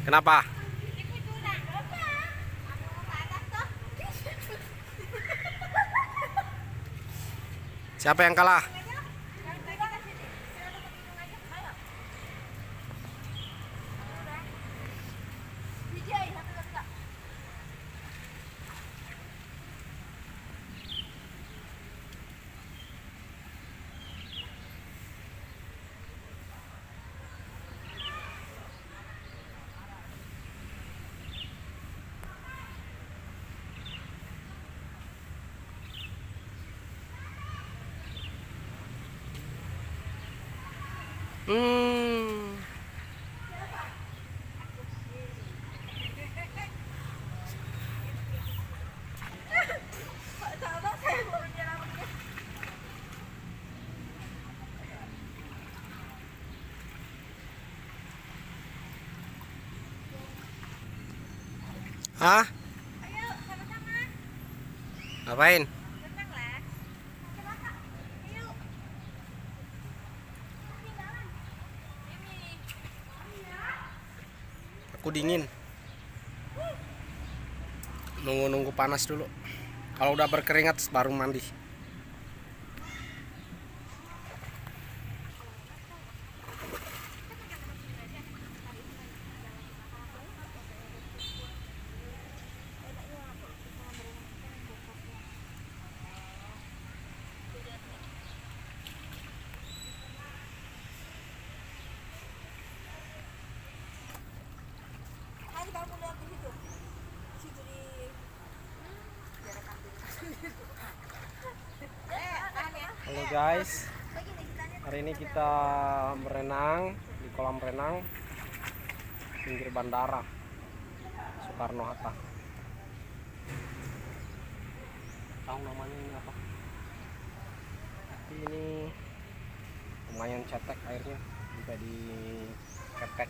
Kenapa? Siapa yang kalah? Hmm. Hah? Ayo sama-sama. Ngapain? Tenanglah. Ayo. Ketinggalan. Ini. Aku dingin. Nunggu panas dulu. Kalau udah berkeringat baru mandi. Hari kamu lihat di situ. Situ di jarakan dulu. Halo guys, hari ini kita berenang di kolam renang pinggir bandara Soekarno Hatta. Tahu namanya ini apa? Tapi ini lumayan cetek airnya, juga di kepek.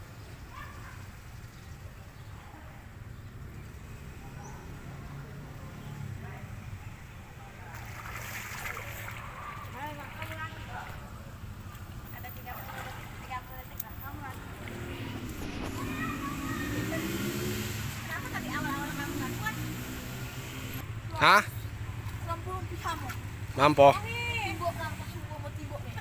Ada 30 detik lah. Kamu lagi. Kenapa tadi awal-awal kamu nggak kuat? Hah? Lampu kamu. Mampo? Timbuk lampu sungguh mau timbuk nih.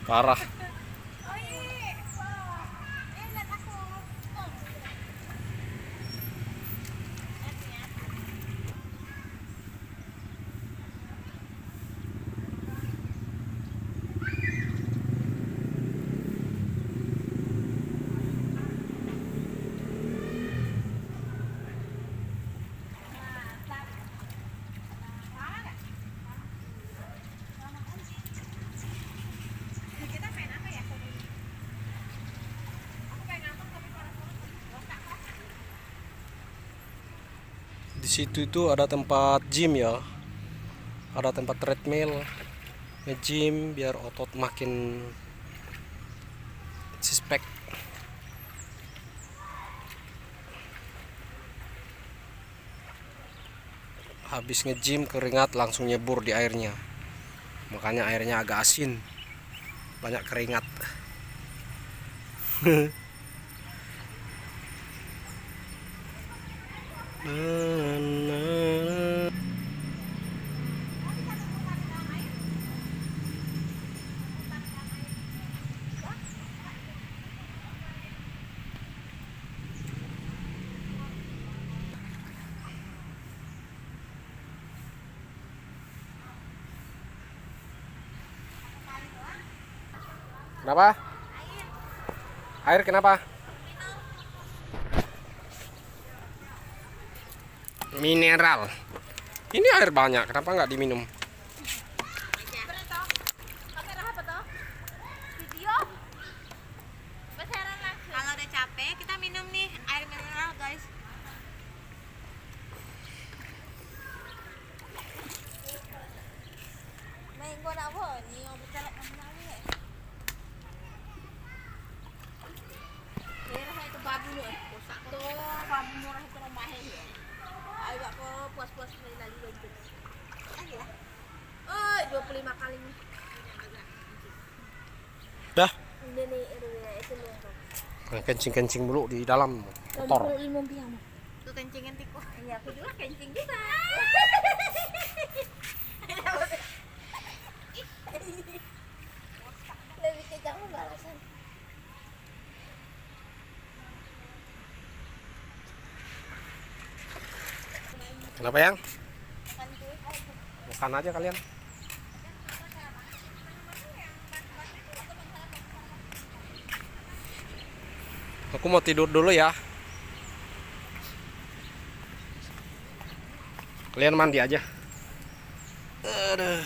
Parah. Oh iya. Lihat aku. Kita pengen apa ya? Aku pengen ngambek tapi panas-panas. Di situ itu ada tempat gym ya, ada tempat treadmill, nge-gym biar otot makin sispek. Habis nge-gym keringat langsung nyebur di airnya, makanya airnya agak asin, banyak keringat. Kenapa? Air kenapa? Mineral. Ini air banyak, kenapa nggak diminum? Kamera apa toh? Video. Besaran langsung. Kalau udah capek kita minum nih air mineral guys. Main gua nak apa? Ni yang berjalan mana ni? Daerah itu babu lu. Kosak tu babu murah itu rumah ni. Ayo aku puas-puas lali lagi. Ayo lah. 25 kali nih. kencing-kencing mulu di dalam kotor. Tuh kencingin tikus. Iya, aku juga kencing juga. Lebih kejam balasan. Kenapa yang? Makan aja kalian. Aku mau tidur dulu ya. Kalian mandi aja. Aduh.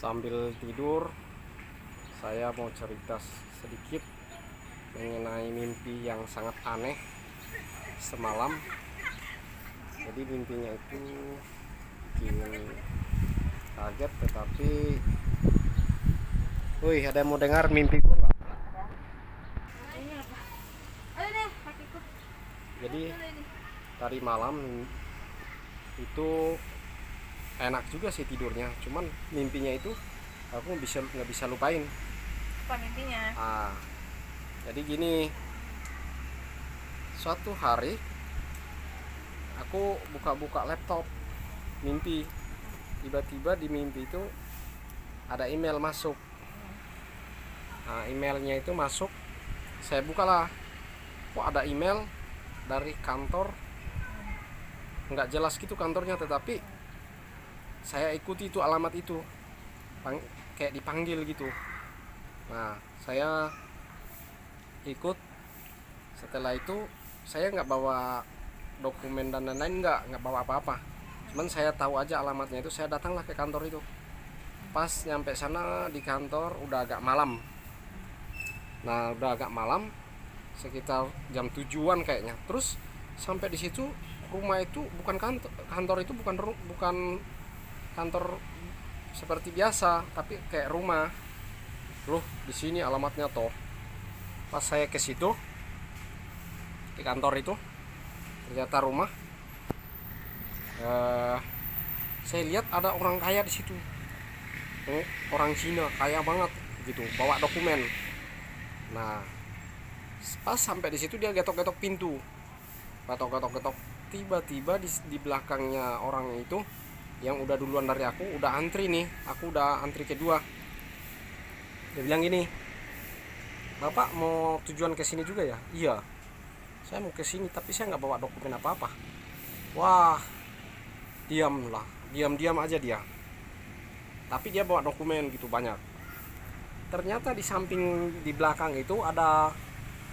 Sambil tidur, saya mau cerita sedikit mengenai mimpi yang sangat aneh semalam. Jadi mimpinya itu bikin kaget, tetapi wih, ada yang mau dengar mimpi gua nggak? Ayo deh, kakiku. Jadi tadi malam itu enak juga sih tidurnya, cuman mimpinya itu aku nggak bisa lupain. Apa mimpinya? Jadi gini, suatu hari aku buka-buka laptop, mimpi, tiba-tiba di mimpi itu ada email masuk. Nah, emailnya itu masuk, saya bukalah, kok ada email dari kantor, nggak jelas gitu kantornya, tetapi saya ikuti itu alamat itu, kayak dipanggil gitu. Nah, saya ikut. Setelah itu saya nggak bawa dokumen dan lain-lain, nggak bawa apa-apa, cuman saya tahu aja alamatnya itu. Saya datanglah ke kantor itu. Pas nyampe sana di kantor udah agak malam. Nah, udah agak malam, sekitar jam 7-an kayaknya. Terus sampai di situ, rumah itu bukan kantor itu bukan kantor seperti biasa, tapi kayak rumah. Loh, di sini alamatnya toh. Pas saya ke situ, di kantor itu, ternyata rumah. Saya lihat ada orang kaya di situ. Orang Cina kaya banget gitu, bawa dokumen. Nah, pas sampai di situ dia getok-getok pintu, getok-getok. Tiba-tiba di belakangnya orang itu yang udah duluan dari aku, udah antri nih, aku udah antri kedua. Dia bilang gini, "Bapak mau tujuan ke sini juga ya?" "Iya, saya mau ke sini, tapi saya nggak bawa dokumen apa-apa." Wah, diam aja dia. Tapi dia bawa dokumen gitu banyak. Ternyata di samping, di belakang itu ada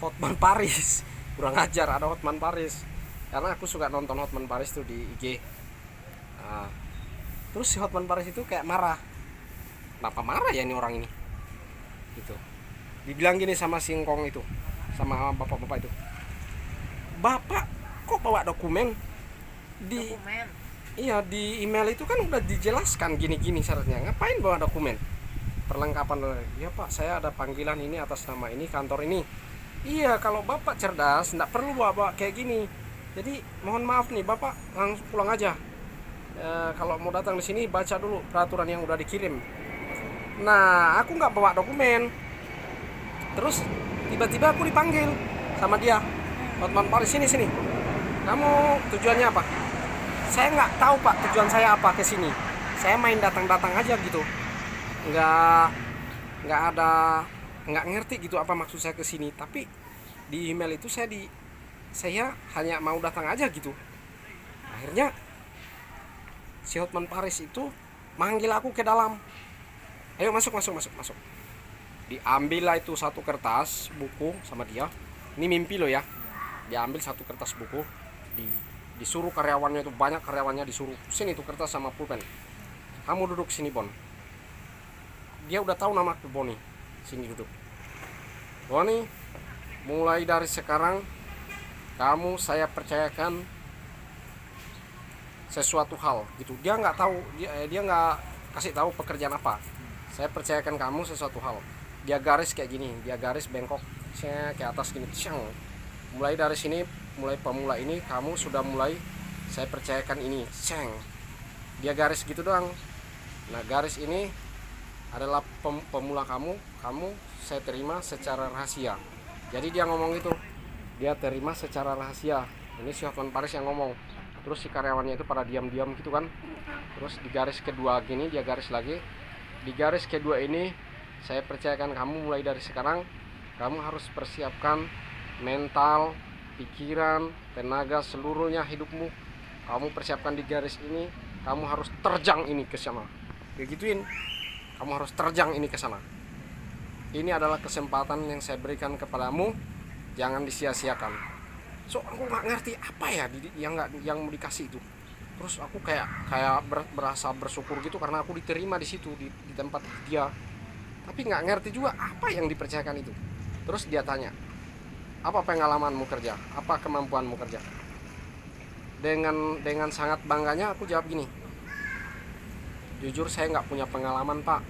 Hotman Paris. Kurang ajar, ada Hotman Paris. Karena aku suka nonton Hotman Paris tuh di IG. Nah, terus si Hotman Paris itu kayak marah. Kenapa marah ya ini orang ini? Gitu. Dibilang gini sama singkong itu, sama bapak-bapak itu. "Bapak kok bawa dokumen?" Dokumen. Iya, di email itu kan udah dijelaskan gini-gini syaratnya. Ngapain bawa dokumen? Perlengkapan. "Ya Pak, saya ada panggilan ini atas nama ini, kantor ini." "Iya, kalau Bapak cerdas nggak perlu bawa kayak gini. Jadi mohon maaf nih, Bapak langsung pulang aja. Kalau mau datang di sini baca dulu peraturan yang udah dikirim." Nah, aku nggak bawa dokumen. Terus tiba-tiba aku dipanggil sama dia, "Hotman Paris, sini. Kamu tujuannya apa?" "Saya nggak tahu Pak tujuan saya apa ke sini. Saya main datang-datang aja gitu. Nggak ngerti gitu apa maksud saya ke sini. Tapi di email itu saya hanya mau datang aja gitu." Akhirnya si Hotman Paris itu manggil aku ke dalam. "Ayo masuk. Diambil lah itu satu kertas buku sama dia. Ini mimpi loh ya. Diambil satu kertas buku, disuruh karyawannya itu, banyak karyawannya disuruh, "Sini tuh kertas sama pulpen. Kamu duduk sini, Bon." Dia udah tahu nama aku, Boni. "Sini duduk. Boni, mulai dari sekarang kamu saya percayakan sesuatu hal gitu. Dia nggak tahu, dia nggak kasih tahu pekerjaan apa. Saya percayakan kamu sesuatu hal. Dia garis kayak gini, dia garis bengkok ke atas gini, ceng. Mulai dari sini, mulai pemula ini kamu sudah mulai saya percayakan ini, ceng. Dia garis gitu doang. Nah, garis ini adalah pemula kamu saya terima secara rahasia. Jadi dia ngomong itu, dia terima secara rahasia. Ini si Hotman Paris yang ngomong. Terus si karyawannya itu pada diam-diam gitu kan. Terus di garis kedua gini dia garis lagi. Di garis kedua ini saya percayakan kamu mulai dari sekarang kamu harus persiapkan mental, pikiran, tenaga, seluruhnya hidupmu. Kamu persiapkan di garis ini, kamu harus terjang ini ke sana. Kayak gituin. Kamu harus terjang ini ke sana. Ini adalah kesempatan yang saya berikan kepadamu, jangan disia-siakan. So aku nggak ngerti apa ya yang mau dikasih itu. Terus aku kayak berasa bersyukur gitu karena aku diterima di situ di tempat dia. Tapi nggak ngerti juga apa yang dipercayakan itu. Terus dia tanya, apa pengalamanmu kerja? Apa kemampuanmu kerja? Dengan sangat bangganya aku jawab gini, jujur saya nggak punya pengalaman pak.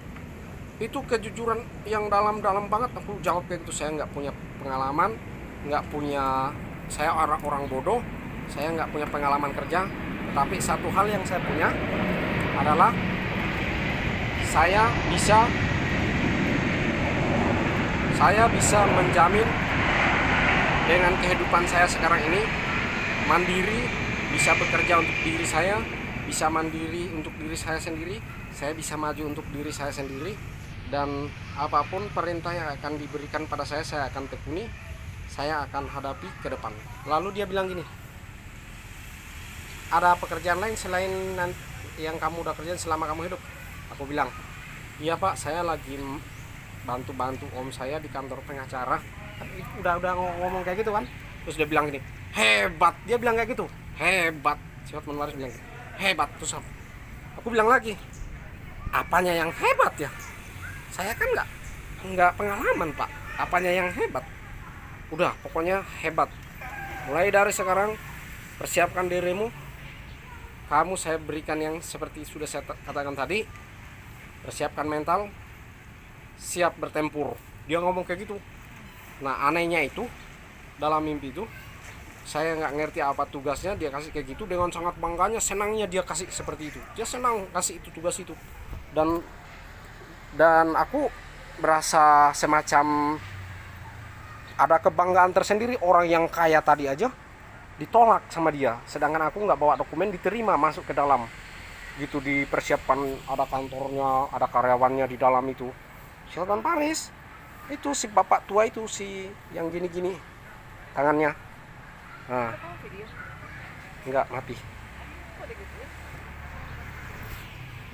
Itu kejujuran yang dalam-dalam banget. Aku jawab kayak gitu, saya nggak punya pengalaman, nggak punya, saya orang bodoh, saya nggak punya pengalaman kerja. Tapi satu hal yang saya punya adalah saya bisa menjamin dengan kehidupan saya sekarang ini mandiri, bisa bekerja untuk diri saya, bisa mandiri untuk diri saya sendiri, saya bisa maju untuk diri saya sendiri, dan apapun perintah yang akan diberikan pada saya akan tekuni, saya akan hadapi ke depan. Lalu dia bilang gini, ada pekerjaan lain selain yang kamu udah kerjain selama kamu hidup? Aku bilang, iya pak, saya lagi bantu om saya di kantor pengacara. Udah ngomong kayak gitu kan. Terus dia bilang gini, hebat. Dia bilang kayak gitu, hebat. Si Hotman Paris bilang, hebat. Terus aku bilang lagi, apanya yang hebat ya? Saya kan nggak pengalaman pak. Apanya yang hebat? Udah, pokoknya hebat. Mulai dari sekarang persiapkan dirimu. Kamu saya berikan yang seperti sudah saya katakan tadi. Persiapkan mental, siap bertempur. Dia ngomong kayak gitu. Nah anehnya itu, dalam mimpi itu saya nggak ngerti apa tugasnya, dia kasih kayak gitu. Dengan sangat bangganya, senangnya dia kasih seperti itu. Dia senang kasih itu tugas itu. Dan aku berasa semacam ada kebanggaan tersendiri. Orang yang kaya tadi aja ditolak sama dia, sedangkan aku nggak bawa dokumen diterima masuk ke dalam gitu. Dipersiapkan, ada kantornya, ada karyawannya di dalam itu. Si Hotman Paris itu, si bapak tua itu, si yang gini-gini tangannya. Nah, nggak mati,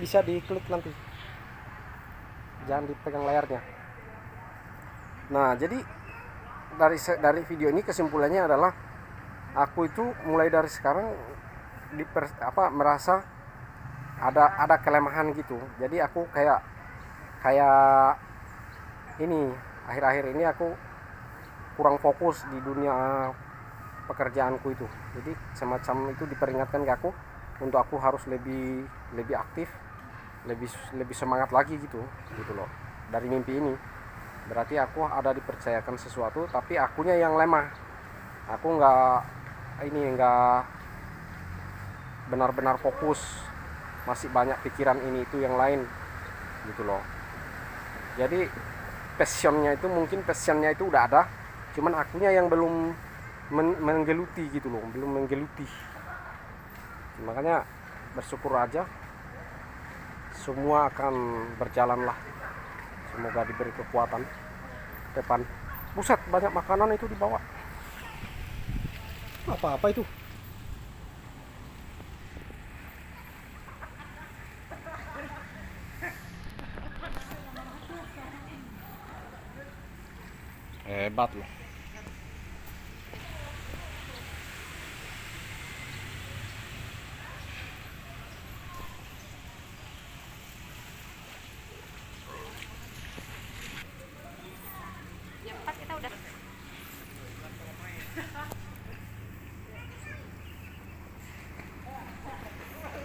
bisa diklik nanti, jangan dipegang layarnya. Nah jadi dari video ini kesimpulannya adalah aku itu mulai dari sekarang merasa ada kelemahan gitu. Jadi aku kayak ini akhir-akhir ini aku kurang fokus di dunia pekerjaanku itu. Jadi semacam itu diperingatkan ke aku untuk aku harus lebih aktif, lebih semangat lagi gitu loh. Dari mimpi ini berarti aku ada dipercayakan sesuatu, tapi akunya yang lemah. Aku nggak benar-benar fokus, masih banyak pikiran ini itu yang lain gitu loh. Jadi passionnya itu udah ada, cuman akunya yang belum menggeluti gitu loh, belum menggeluti. Makanya bersyukur aja, semua akan berjalan lah, semoga diberi kekuatan depan. Buset, banyak makanan itu dibawa. Apa itu? Hebat loh. Jam 4 kita udah.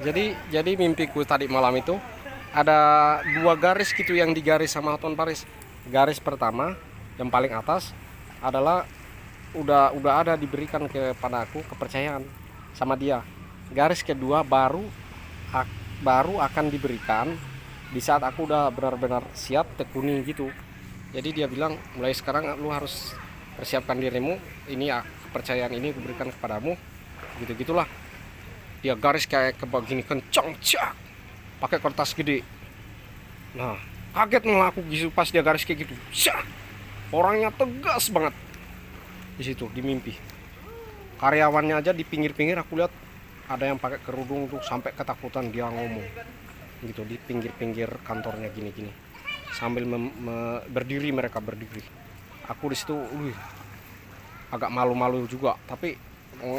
Jadi mimpiku tadi malam itu ada 2 garis gitu yang digaris sama Tuan Paris. Garis pertama yang paling atas adalah udah ada diberikan kepada aku kepercayaan sama dia. Garis kedua baru akan diberikan di saat aku udah benar-benar siap tekuni gitu. Jadi dia bilang mulai sekarang lu harus persiapkan dirimu, ini ya, kepercayaan ini kuberikan kepadamu, gitu-gitulah. Dia garis kayak begini kencang, cak, pakai kertas gede. Nah, kaget malah aku gitu pas dia garis kayak gitu, cak. Orangnya tegas banget di situ di mimpi. Karyawannya aja di pinggir-pinggir aku lihat ada yang pakai kerudung tuh sampai ketakutan dia ngomong gitu di pinggir-pinggir kantornya gini-gini sambil berdiri, mereka berdiri. Aku di situ agak malu-malu juga, tapi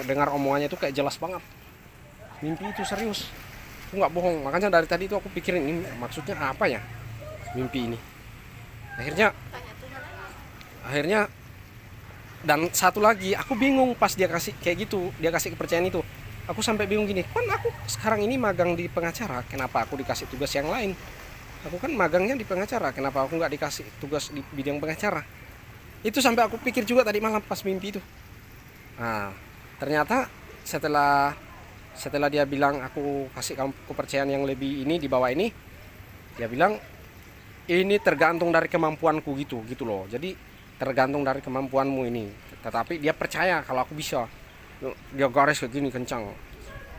dengar omongannya itu kayak jelas banget. Mimpi itu serius, aku nggak bohong. Makanya dari tadi itu aku pikirin ini maksudnya apa ya mimpi ini. Akhirnya dan satu lagi aku bingung pas dia kasih kayak gitu, dia kasih kepercayaan itu. Aku sampai bingung gini, kan aku sekarang ini magang di pengacara, kenapa aku dikasih tugas yang lain? Aku kan magangnya di pengacara, kenapa aku nggak dikasih tugas di bidang pengacara? Itu sampai aku pikir juga tadi malam pas mimpi itu. Nah, ternyata setelah dia bilang aku kasih kamu kepercayaan yang lebih ini di bawah ini, dia bilang ini tergantung dari kemampuanku gitu loh. Jadi tergantung dari kemampuanmu ini. Tetapi dia percaya kalau aku bisa. Dia garis kayak gini kencang.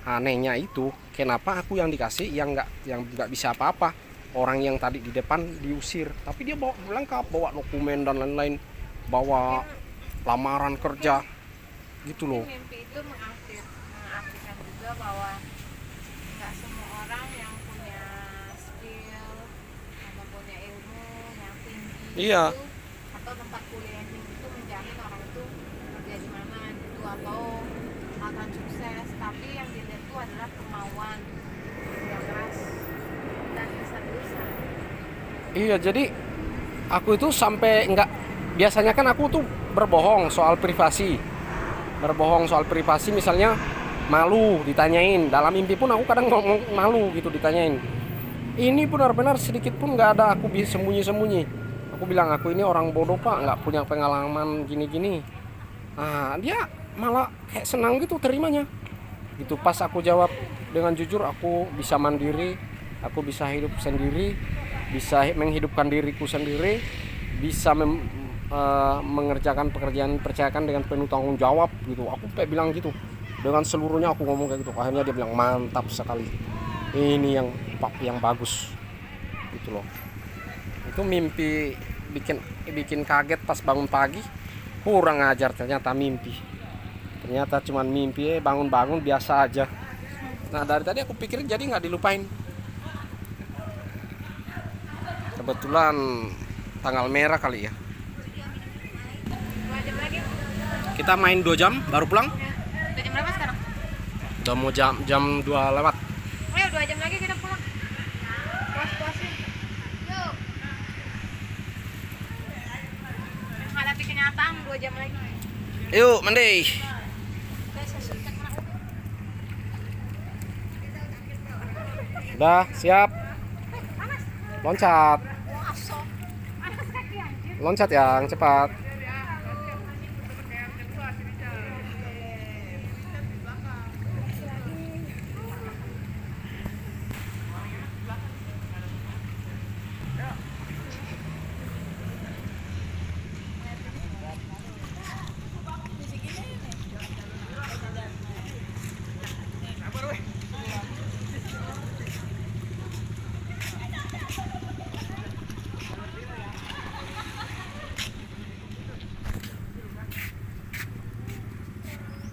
Anehnya itu kenapa aku yang dikasih yang nggak bisa apa-apa. Orang yang tadi di depan diusir, tapi dia bawa lengkap, bawa dokumen dan lain-lain, bawa lamaran kerja gitu loh. Mimpi itu mengartikan juga bahwa nggak semua orang yang punya skill atau punya ilmu yang tinggi Iya. itu, atau tempat kuliah yang tinggi itu menjamin orang itu kerja di mana gitu atau akan sukses. Tapi yang dilihat itu adalah kemauan yang keras dan keseriusan. Iya, jadi aku itu sampai nggak, biasanya kan aku tuh berbohong soal privasi misalnya malu ditanyain. Dalam mimpi pun aku kadang ngomong malu gitu ditanyain. Ini benar-benar sedikit pun nggak ada aku bisa sembunyi-sembunyi. Aku bilang aku ini orang bodoh pak, nggak punya pengalaman gini-gini. Nah, dia malah kayak senang gitu terimanya gitu. Pas aku jawab dengan jujur, aku bisa mandiri, aku bisa hidup sendiri, bisa menghidupkan diriku sendiri, bisa mengerjakan pekerjaan, percayakan dengan penuh tanggung jawab gitu. Aku kayak bilang gitu dengan seluruhnya, aku ngomong kayak gitu. Akhirnya dia bilang mantap sekali, ini yang bagus gitu loh. Itu mimpi bikin kaget pas bangun pagi. Kurang ajar, ternyata mimpi. Ternyata cuman mimpi, bangun-bangun biasa aja. Nah dari tadi aku pikirin jadi nggak dilupain. Kebetulan tanggal merah kali ya. 2 jam lagi. Kita main 2 jam baru pulang. Udah jam berapa sekarang? Udah mau jam 2 lewat. Ayo 2 jam lagi kita pulang. Puas-puasin. Yuk. Menghadapi kenyataan 2 jam lagi. Yuk mandi. Udah siap. Loncat. Loncat yang cepat.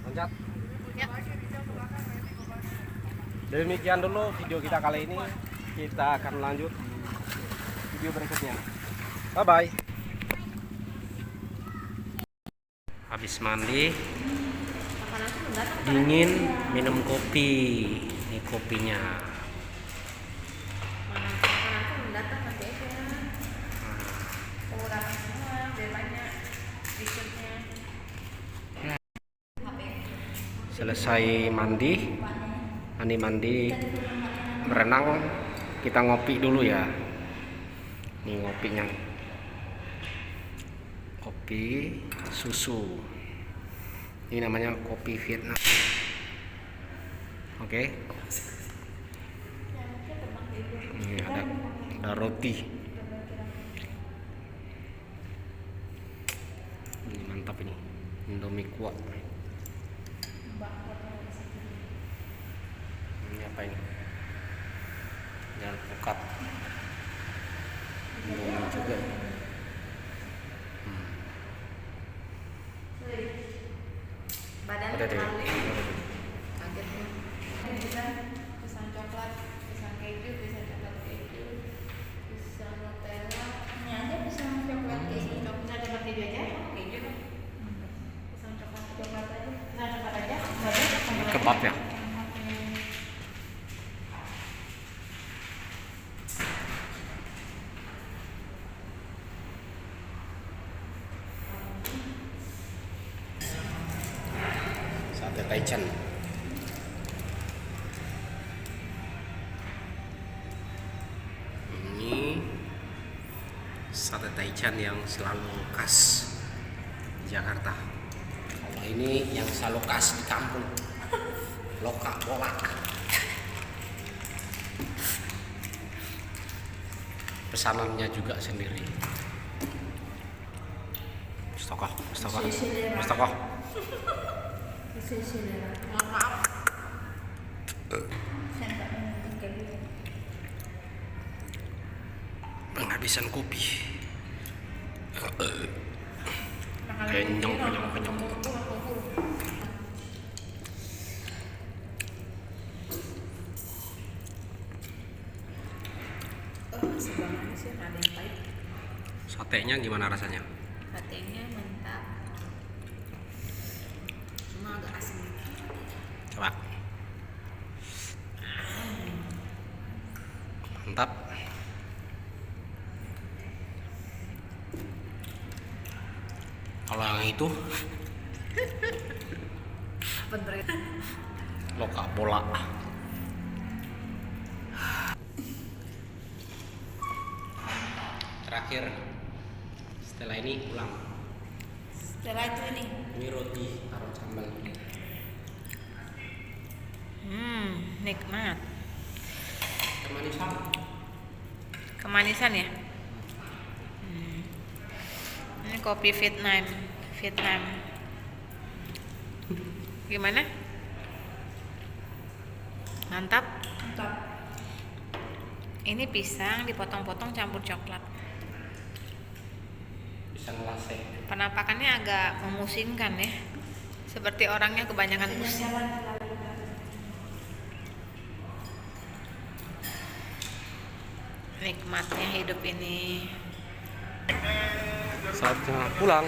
Loncat. Ya. Demikian dulu video kita kali ini. Kita akan lanjut di video berikutnya. Bye bye. Habis mandi, dingin, minum kopi. Ini kopinya. Selesai mandi, mandi berenang, kita ngopi dulu ya. Nih ngopinya, kopi susu, ini namanya kopi Vietnam. Oke. Ini ada roti. Ini mantap ini, Indomie kuah. Ini apa ini? Ini alpukat. Indomie juga. Badan Ada deh. terlalu kagetnya. Pisang coklat, pisang keju, pisang coklat keju, pisang Nutella. Ini aja pisang coklat keju. Pisang coklat keju aja? Keju kan? Pisang coklat aja. Pisang coklat aja? Kebab ya. Sate Taichan. Ini sate Taichan yang selalu khas di Jakarta. Kalau ini yang selalu khas di kampung, loka bola. Pesanannya juga sendiri. Mustafa. Mohon maaf. Penghabisan kopi. Kenyang. Sebenarnya sih ada yang pahit. Satenya gimana rasanya? Satenya mantap. Cuma agak asin. Coba. Mantap. Kalau yang itu Bener. loka bola. Terakhir setelah ini ulang. Setelah itu ini. Ini roti taruh sambal. Nikmat. Kemanisan. Kemanisan ya? Ini kopi Vietnam. Gimana? Mantap. Ini pisang dipotong-potong campur coklat. Pisang lase. Penampakannya agak memusingkan ya. Seperti orangnya kebanyakan pusing. Nikmatnya hidup ini. Saatnya pulang.